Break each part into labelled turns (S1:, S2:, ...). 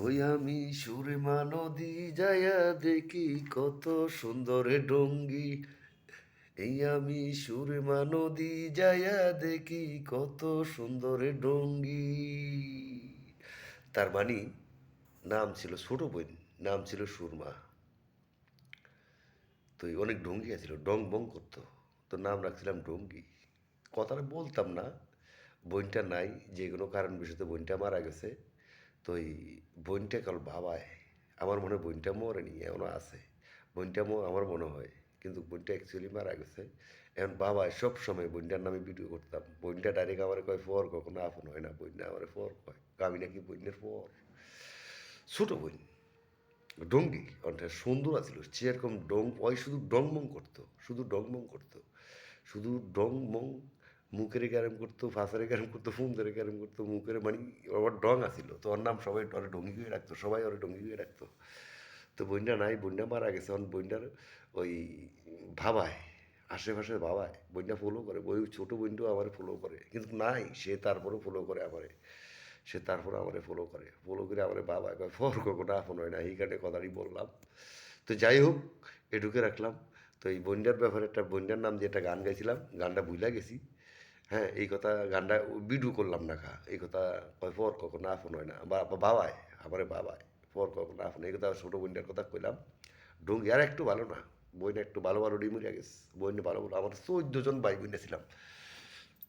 S1: ওই আমি সুরমা নদী যায়া দেখি কত সুন্দর ডঙ্গি। এই আমি সুরমা নদী যায়া দেখি কত সুন্দর ডঙ্গি। তার মানে নাম ছিল ছোট বোন, নাম ছিল সুরমা। তো এই অনেক ডঙ্গি আছিল, ডং বং করতো, তো নাম রাখছিলাম ডঙ্গি। কথাটা বলতাম না, বোনটা নাই, যে কোনো কারণ বিষয়তে বোনটা মারা গেছে। তো এই বোনটা কাল বাবায়, আমার মনে হয় বোনটা মরেনি, এখনও আছে। বোনটা আমার মনে হয়, কিন্তু বোনটা অ্যাকচুয়ালি মারা গেছে। এখন বাবায় সব সময় বোনটার নামে ভিডিও করতাম। বোনটা ডাইরেক্ট আমার কয় ফর, কখনো আপন হয় না, বোনটা আমার ফর কয়, আমি নাকি বোনের ফর। ছোট বোন ডঙ্গি অনেকটা সুন্দর আছিল, সেরকম ডং, ওই শুধু ডংমং করতো, শুধু ডংমং করতো, শুধু ডং মং। মুখের গ্যারাম করতো, ফাঁসারে গ্যারাম করতো, ফুমদারে গ্যারাম করতো, মুখের মানে ওর ডং আসিল, তো ওর নাম সবাই ওরে ডঙ্গি করে রাখতো, সবাই ওরে ডঙ্গি করে রাখতো। তো বন্যা নাই, বন্যা মারা গেছে, এখন বন্যার ওই ভাবায়, আশেপাশে ভাবায় বন্যা ফলো করে, ওই ছোটো বন্ধু আমার ফলো করে, কিন্তু নাই, সে তারপরেও ফলো করে আমারে। সে তারপরে আমারে ফলো করে, ফলো করে আমারে বাবা কয় ফর, কখনো আপন হয় না, এই কারণে কথাটি বললাম। তো যাই হোক, এটুকে রাখলাম। তো এই বন্যার ব্যাপারে একটা বন্যার নাম দিয়ে একটা গান গাইছিলাম, গানটা ভুলে গেছি। হ্যাঁ, এই কথা গানটা ভিডিও করলাম না খা, এই কথা কয় ফর কখনো আপন হয় না, বা বাবায়, আমারে বাবায় ফর কখনো আপন, এই কথা ছোটো বন্যার কথা কইলাম। ডঙ্গি আর একটু ভালো না, বইনে একটু ভালো ভালো ডিমুরিয়া গেছে, বইনে ভালো ভালো, আমার 14 জন ভাই বোন ছিলাম।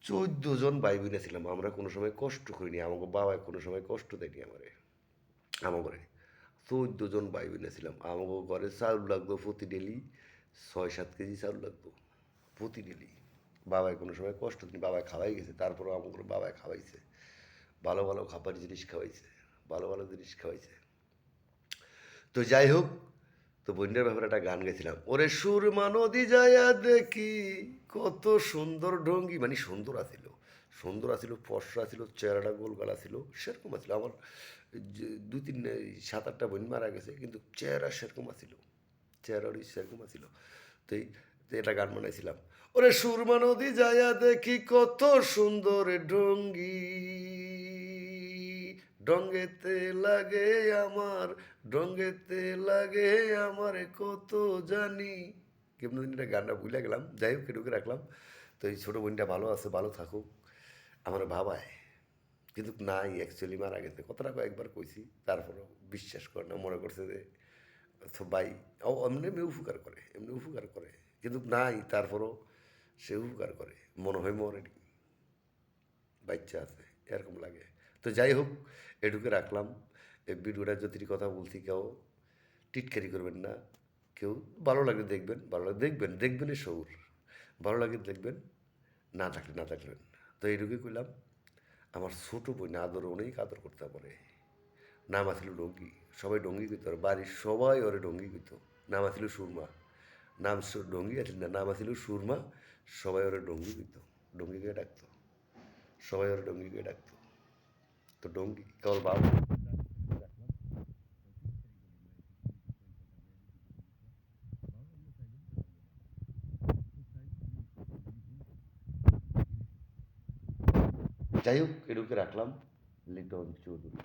S1: 14 জন ভাই বোন ছিলাম, আমরা কোনো সময় কষ্ট করিনি, আমাকে বাবায় কোনো সময় কষ্ট দেয়নি আমারে, আমার ঘরে 14 জন ভাই বোন ছিলাম। আমাকে ঘরে চাউল লাগতো প্রতি ডেলি 6-7 কেজি চাউল লাগতো প্রতি ডেলি। বাবায় কোনো সময় কষ্ট দিন, বাবায় খাওয়াই গেছে, তারপরেও আমাকে বাবায় খাওয়াইছে, ভালো ভালো খাবার জিনিস খাওয়াইছে, ভালো ভালো জিনিস খাওয়াইছে। তো যাই হোক, তো বন্যার ব্যাপারে একটা গান গেছিলাম, ওরে সুরমা নদী যায়া দেখি কত সুন্দর ঢঙ্গি, মানে সুন্দর আছিল, সুন্দর আছিল, ফর্সা আছিল, চেহারাটা গোলগালা ছিল, সেরকম আছিল। আমার দুই তিন 7-8টা বোন মারা গেছে, কিন্তু চেহারা সেরকম আছিল, চেহারারই সেরকম আছিল। তো তো এটা গান বানাইছিলাম, ওরে সুরমা নদী যায়া দেখি কত সুন্দর ঢঙ্গি, ডঙ্গেতে লাগে আমার, ডঙ্গেতে লাগে আমার কত জানি। কেমন দিন এটা গানটা ভুলে গেলাম, যাই হোক এটুকু রাখলাম। তো এই ছোটো বোনটা ভালো আছে, ভালো থাকুক, আমার ভাবায়, কিন্তু নাই, অ্যাকচুয়ালি মারা গেছে, কথাটা কয়েকবার কইছি, তারপরেও বিশ্বাস করে না, মনে করছে যে তো ভাই, ও এমনি এমনি উপকার করে, এমনি উপকার করে, কিন্তু নাই, তারপরও সে উপকার করে, মনে হয় মরেনি, বাচ্চা আছে, এরকম লাগে। তো যাই হোক, এটুকু রাখলাম। এই ভিডিওটা যদি কথা বলছি, কেউ টিটকারি করবেন না, কেউ ভালো লাগে দেখবেন, ভালো লাগে দেখবেন, দেখবেনই সৌর, ভালো লাগে দেখবেন, না থাকলে না থাকলেন। তো এইটুকুই কইলাম। আমার ছোটো বোন আদর, অনেক আদর করতে পারে, নাম আছিল ডঙ্গি, সবাই ডঙ্গি কইতো, আর বাড়ির সবাই ওরে ডঙ্গি কইতো, নাম আছিল সুরমা, নাম ডঙ্গি আছিল না, নাম আছিল সুরমা, সবাই ওরে ডঙ্গি কইতো, ডঙ্গি করে ডাকতো, সবাই ওরে ডঙ্গি করে ডাকতো। তো ডঙ্গি কেবল বাবা। যাই হোক, এটুকু রাখলাম। লিটন চৌধুরী।